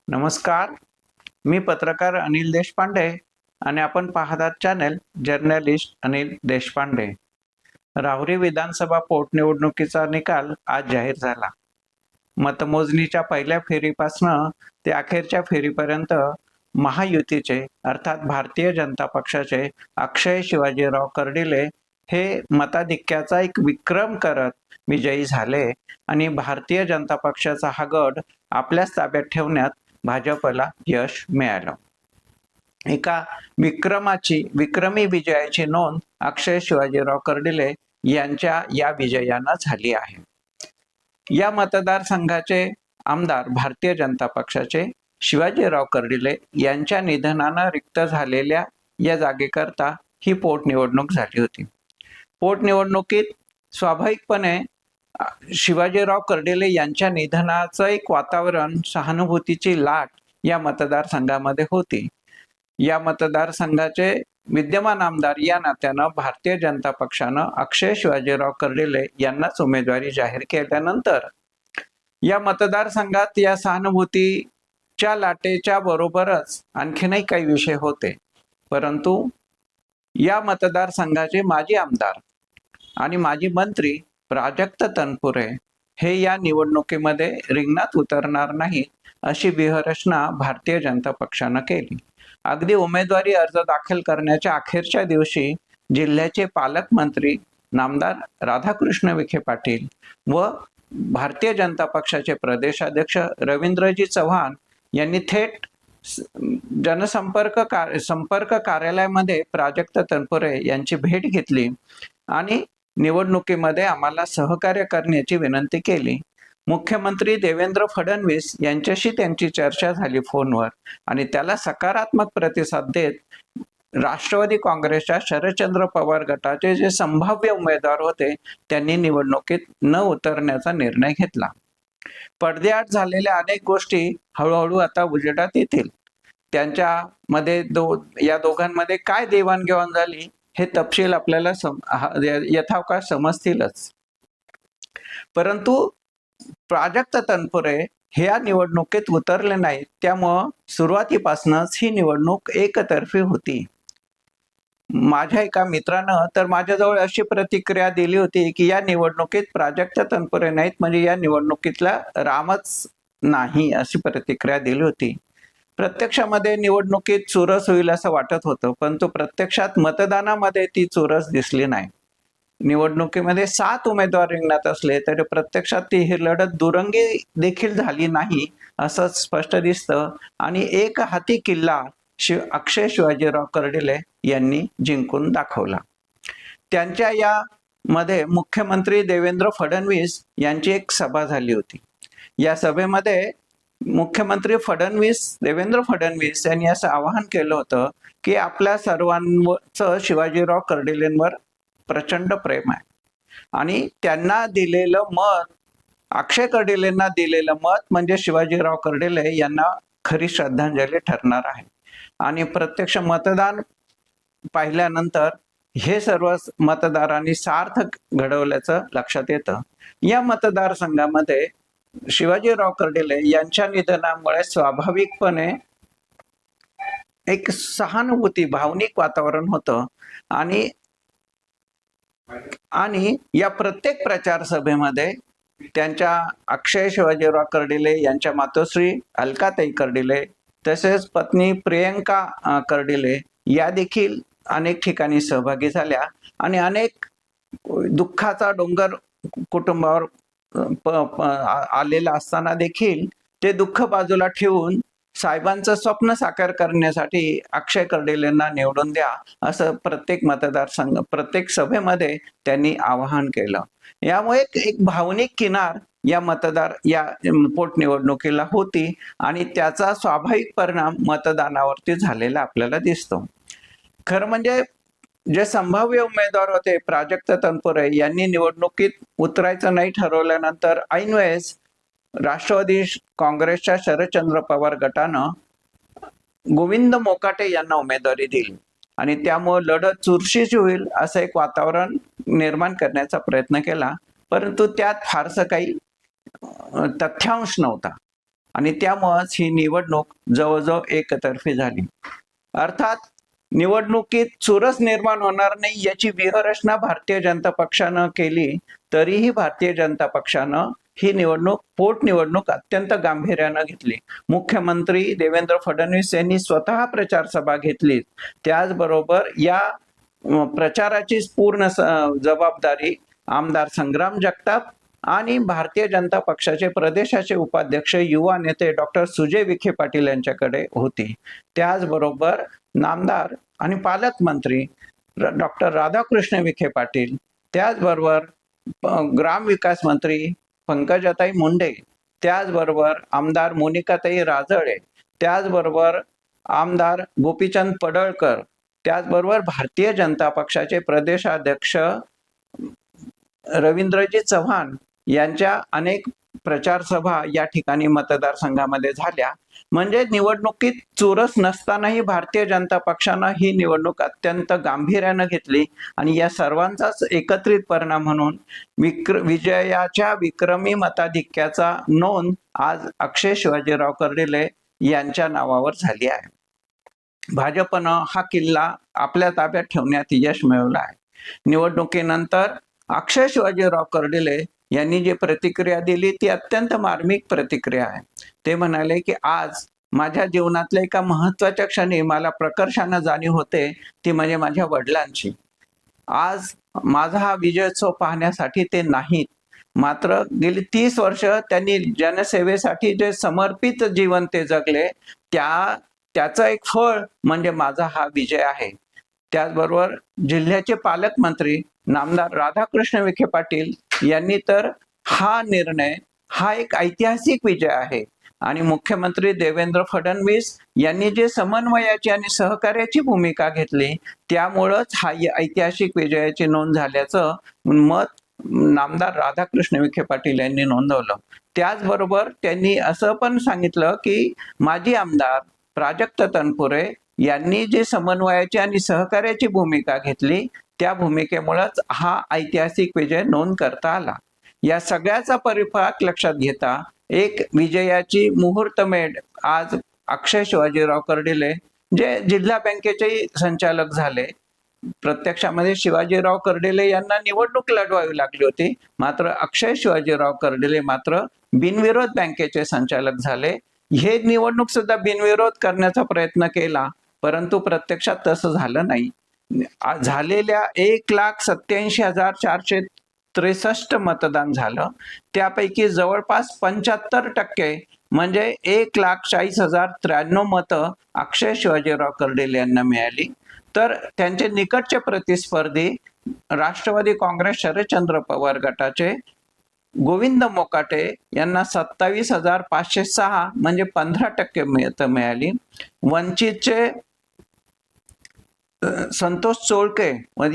नमस्कार. मी पत्रकार अनिल देशपांडे आणि आपण पाहतात चॅनल जर्नलिस्ट अनिल देशपांडे. राहुरी विधानसभा पोटनिवडणुकीचा निकाल आज जाहीर झाला. मतमोजणीच्या पहिल्या फेरीपासून ते अखेरच्या फेरीपर्यंत महायुतीचे अर्थात भारतीय जनता पक्षाचे अक्षय शिवाजीराव कर्डिले हे मताधिक्याचा एक विक्रम करत विजयी झाले आणि भारतीय जनता पक्षाचा हा गड आपल्याच ताब्यात ठेवण्यात भाजपला यश मिळालं. एका विक्रमी विजयाची नोंद अक्षय शिवाजीराव कर्डिले यांच्या या विजयानं झाली आहे. या मतदारसंघाचे आमदार भारतीय जनता पक्षाचे शिवाजीराव कर्डिले यांच्या निधनानं रिक्त झालेल्या या जागेकरता ही पोटनिवडणूक झाली होती. पोटनिवडणुकीत स्वाभाविकपणे शिवाजीराव कर्डिले यांच्या निधनाचं एक वातावरण, सहानुभूतीची लाट या मतदारसंघामध्ये होती. या मतदारसंघाचे विद्यमान आमदार या नात्यानं भारतीय जनता पक्षानं अक्षय शिवाजीराव कर्डिले यांनाच उमेदवारी जाहीर केल्यानंतर या मतदारसंघात या सहानुभूतीच्या लाटेच्या बरोबरच आणखीनही काही विषय होते. परंतु या मतदारसंघाचे माजी आमदार आणि माजी मंत्री प्राजक्त तनपुरे हे या निवडणुकीमध्ये रिंगणात उतरणार नाहीत अशी व्यूहरचना भारतीय जनता पक्षानं केली. अगदी उमेदवारी अर्ज दाखल करण्याच्या अखेरच्या दिवशी जिल्ह्याचे पालकमंत्री नामदार राधाकृष्ण विखे पाटील व भारतीय जनता पक्षाचे प्रदेशाध्यक्ष रवींद्रजी चव्हाण यांनी थेट संपर्क कार्यालयामध्ये प्राजक्त तनपुरे यांची भेट घेतली आणि निवडणुकीमध्ये आम्हाला सहकार्य करण्याची विनंती केली. मुख्यमंत्री देवेंद्र फडणवीस यांच्याशी त्यांची चर्चा झाली फोनवर आणि त्याला सकारात्मक प्रतिसाद देत राष्ट्रवादी काँग्रेसच्या शरदचंद्र पवार गटाचे जे संभाव्य उमेदवार होते त्यांनी निवडणुकीत न उतरण्याचा निर्णय घेतला. पडद्याआड झालेल्या अनेक गोष्टी हळूहळू आता उजेडात येतील. त्यांच्यामध्ये या दोघांमध्ये काय देवाणघेवाण झाली हे तपशील आपल्याला यथावकाश समजतीलच. परंतु प्राजक्त तनपुरे हे या निवडणुकीत उतरले नाहीत. त्यामुळं सुरुवातीपासूनच ही निवडणूक एकतर्फी होती. माझ्या एका मित्रानं तर माझ्याजवळ अशी प्रतिक्रिया दिली होती की या निवडणुकीत प्राजक्त तनपुरे नाहीत म्हणजे या निवडणुकीतला रामच नाही अशी प्रतिक्रिया दिली होती. प्रत्यक्षामध्ये निवडणुकीत चुरस होईल असं वाटत होतं, पण तो प्रत्यक्षात मतदानामध्ये ती चुरस दिसली नाही. निवडणुकीमध्ये 7 उमेदवार रिंगणात असले तरी प्रत्यक्षात ती ही लढत दुरंगी देखील झाली नाही असं स्पष्ट दिसतं आणि एक हाती किल्ला अक्षय शिवाजीराव कर्डिले यांनी जिंकून दाखवला. त्यांच्या या मध्ये मुख्यमंत्री देवेंद्र फडणवीस यांची एक सभा झाली होती. या सभेमध्ये मुख्यमंत्री देवेंद्र फडणवीस यांनी असं आवाहन केलं होतं की आपल्या सर्वांचं शिवाजीराव कर्डिलेंवर प्रचंड प्रेम आहे आणि त्यांना दिलेलं मत, अक्षय कर्डिलेंना दिलेलं मत म्हणजे शिवाजीराव कर्डिले यांना खरी श्रद्धांजली ठरणार आहे. आणि प्रत्यक्ष मतदान पाहिल्यानंतर हे सर्व मतदारांनी सार्थक घडवल्याचं लक्षात येतं. या मतदारसंघामध्ये शिवाजीराव कर्डिले यांच्या निधनामुळे स्वाभाविकपणे एक सहानुभूती, भावनिक वातावरण होतं आणि या प्रत्येक प्रचार सभेमध्ये त्यांच्या अक्षय शिवाजीराव कर्डिले यांच्या मातोश्री अलकाताई कर्डिले तसेच पत्नी प्रियंका कर्डिले या देखील अनेक ठिकाणी सहभागी झाल्या आणि अनेक दुःखाचा डोंगर कुटुंबावर आलेला असताना देखील ते दुःख बाजूला ठेवून साहेबांचं स्वप्न साकार करण्यासाठी अक्षय कर्डिलेंना निवडून द्या असं प्रत्येक सभेमध्ये त्यांनी आवाहन केलं. यामुळे एक भावनिक किनार या पोटनिवडणुकीला होती आणि त्याचा स्वाभाविक परिणाम मतदानावरती झालेला आपल्याला दिसतो. खरं म्हणजे जे संभाव्य उमेदवार होते प्राजक्त तनपुरे यांनी निवडणुकीत उतरायचं नाही ठरवल्यानंतर ऐनवेळेस राष्ट्रवादी काँग्रेसच्या शरदचंद्र पवार गटानं गोविंद मोकाटे यांना उमेदवारी दिली आणि त्यामुळे लढत चुरशीची होईल असं एक वातावरण निर्माण करण्याचा प्रयत्न केला. परंतु त्यात फारसं काही तथ्यांश नव्हता. आणि त्यामुळेच ही निवडणूक जवळजवळ एकतर्फी झाली. अर्थात निवडणुकीत चुरस निर्माण होणार नाही याची व्यूहरचना भारतीय जनता पक्षानं केली, तरीही भारतीय जनता पक्षानं ही पोटनिवडणूक अत्यंत गांभीर्यानं घेतली. मुख्यमंत्री देवेंद्र फडणवीस यांनी स्वतः प्रचार सभा घेतली. त्याचबरोबर या प्रचाराची पूर्ण जबाबदारी आमदार संग्राम जगताप आणि भारतीय जनता पक्षाचे प्रदेशाचे उपाध्यक्ष युवा नेते डॉक्टर सुजय विखे पाटील यांच्याकडे होती. त्याचबरोबर नामदार आणि पालकमंत्री डॉक्टर राधाकृष्ण विखे पाटील, त्याचबरोबर ग्रामविकास मंत्री पंकजाताई मुंडे, त्याचबरोबर आमदार मोनिकाताई राजळे, त्याचबरोबर आमदार गोपीचंद पडळकर, त्याचबरोबर भारतीय जनता पक्षाचे प्रदेशाध्यक्ष रवींद्रजी चव्हाण यांच्या अनेक प्रचार सभा या ठिकाणी मतदारसंघामध्ये झाल्या. म्हणजे निवडणुकीत चुरस नसतानाही भारतीय जनता पक्षानं ही निवडणूक अत्यंत गांभीर्यानं घेतली आणि या सर्वांचाच एकत्रित परिणाम म्हणून विजयाच्या विक्रमी मताधिक्याचा नोंद आज अक्षय शिवाजीराव कर्डिले यांच्या नावावर झाली आहे. भाजपनं हा किल्ला आपल्या ताब्यात ठेवण्यात यश मिळवलं आहे. निवडणुकीनंतर अक्षय शिवाजीराव कर्डिले यांनी जी प्रतिक्रिया दिली ती अत्यंत मार्मिक प्रतिक्रिया आहे. ते म्हणाले की आज माझ्या जीवनातल्या एका महत्वाच्या क्षणी मला प्रकर्षानं जाणीव होते, ती म्हणजे माझ्या वडिलांची. आज माझा हा विजयोत्सव पाहण्यासाठी ते नाहीत, मात्र गेली 30 वर्ष त्यांनी जनसेवेसाठी जे समर्पित जीवन ते जगले त्याचं एक फळ म्हणजे माझा हा विजय आहे. त्याचबरोबर जिल्ह्याचे पालकमंत्री नामदार राधाकृष्ण विखे पाटील यांनी तर हा निर्णय हा एक ऐतिहासिक विजय आहे आणि मुख्यमंत्री देवेंद्र फडणवीस यांनी जे समन्वयाची आणि सहकार्याची भूमिका घेतली त्यामुळंच हा ऐतिहासिक विजयाची नोंद झाल्याचं मत नामदार राधाकृष्ण विखे पाटील यांनी नोंदवलं. त्याचबरोबर त्यांनी असं पण सांगितलं की माजी आमदार प्राजक्त तनपुरे यांनी जे समन्वयाची आणि सहकार्याची भूमिका घेतली त्या भूमिकेमुळेच हा ऐतिहासिक विजय नोंद करता आला. या सगळ्याचा परिपाक लक्षात घेता एक विजयाची मुहूर्तमेढ आज अक्षय शिवाजीराव कर्डिले जे जिल्हा बँकेचे संचालक झाले. प्रत्यक्षामध्ये शिवाजीराव कर्डिले यांना निवडणूक लढवावी लागली होती, मात्र अक्षय शिवाजीराव कर्डिले मात्र बिनविरोध बँकेचे संचालक झाले. हे निवडणूक सुद्धा बिनविरोध करण्याचा प्रयत्न केला, परंतु प्रत्यक्षात तसं झालं नाही. झालेल्या 1,87,463 मतदान झालं, त्यापैकी जवळपास 75% म्हणजे 1,40,093 मतं अक्षय शिवाजीराव कर्डिले यांना मिळाली. तर त्यांचे निकटचे प्रतिस्पर्धी राष्ट्रवादी काँग्रेस शरदचंद्र पवार गटाचे गोविंद मोकाटे यांना 27,506 म्हणजे 15% मतं मिळाली. वंचितचे संतोष चोळके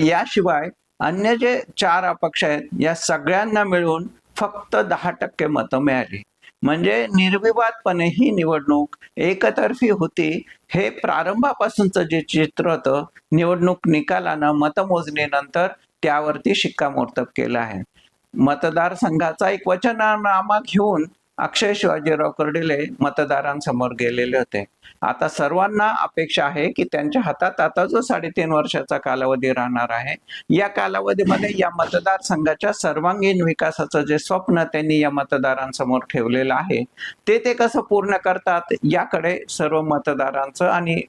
याशिवाय अन्य जे 4 अपक्ष आहेत या सगळ्यांना मिळून फक्त 10% मतं मिळाली. म्हणजे निर्विवादपणे ही निवडणूक एकतर्फी होती. हे प्रारंभापासूनचं जे चित्र होतं निवडणूक निकालानं मतमोजणीनंतर त्यावरती शिक्कामोर्तब केलं आहे. मतदारसंघाचा एक वचननामा घेऊन अक्षय शिवाजीराव कर्डिले मतदारांसमोर गेलेले होते. आता सर्वांना अपेक्षा आहे की त्यांच्या हातात आता जो 3.5 वर्षाचा कालावधी राहणार आहे या कालावधीमध्ये या मतदारसंघाच्या सर्वांगीण विकासाचं जे स्वप्न त्यांनी या मतदारांसमोर ठेवलेलं आहे ते कसं पूर्ण करतात याकडे सर्व मतदारांचं आणि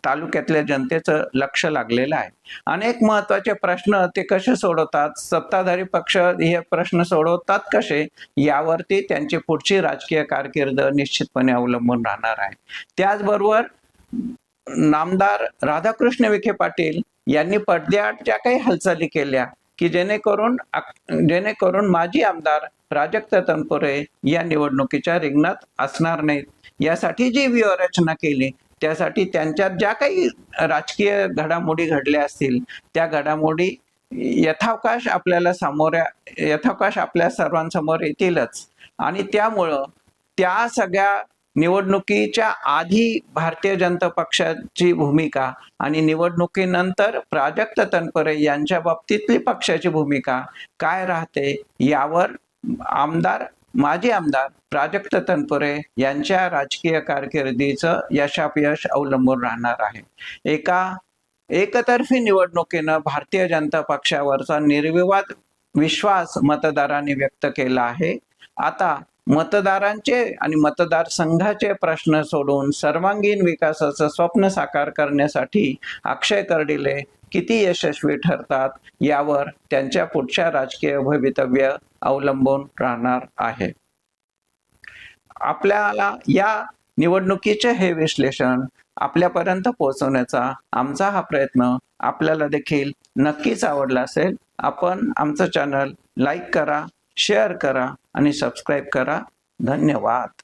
तालुक्यातल्या जनतेचं लक्ष लागलेलं आहे. अनेक महत्वाचे प्रश्न ते कसे सोडवतात, सत्ताधारी पक्ष हे प्रश्न सोडवतात कसे, यावरती त्यांची पुढची राजकीय कारकीर्द निश्चितपणे अवलंबून राहणार आहे. त्याचबरोबर नामदार राधाकृष्ण विखे पाटील यांनी पडद्याआड ज्या काही हालचाली केल्या की जेणेकरून माजी आमदार प्राजक्त तनपुरे या निवडणुकीच्या रिंगणात असणार नाहीत यासाठी जी व्यूहरचना केली त्यासाठी त्यांच्यात ज्या काही राजकीय घडामोडी घडल्या असतील त्या घडामोडी यथावकाश आपल्या सर्वांसमोर येतीलच आणि त्यामुळं त्या सगळ्या निवडणुकीच्या आधी भारतीय जनता पक्षाची भूमिका आणि निवडणुकीनंतर प्राजक्त तनपुरे यांच्या बाबतीतली पक्षाची भूमिका काय राहते यावर आमदार माजी आमदार प्राजक्त तनपुरे यांच्या राजकीय कारकिर्दीचं यशापयश अवलंबून राहणार आहे. एकतर्फी निवडणुकीनं भारतीय जनता पक्षावरचा निर्विवाद विश्वास मतदारांनी व्यक्त केला आहे. आता मतदारांचे आणि मतदारसंघाचे प्रश्न सोडून सर्वांगीण विकासाचं स्वप्न साकार करण्यासाठी अक्षय कर्डिले किती यशस्वी ठरतात यावर त्यांच्या पुढच्या राजकीय भवितव्य अवलंबून राहणार आहे. आपल्याला या निवडणुकीचे हे विश्लेषण आपल्यापर्यंत पोहोचवण्याचा आमचा हा प्रयत्न आपल्याला देखील नक्कीच आवडला असेल. आपण आमचं चॅनल लाईक करा, शेअर करा आणि सबस्क्राईब करा. धन्यवाद.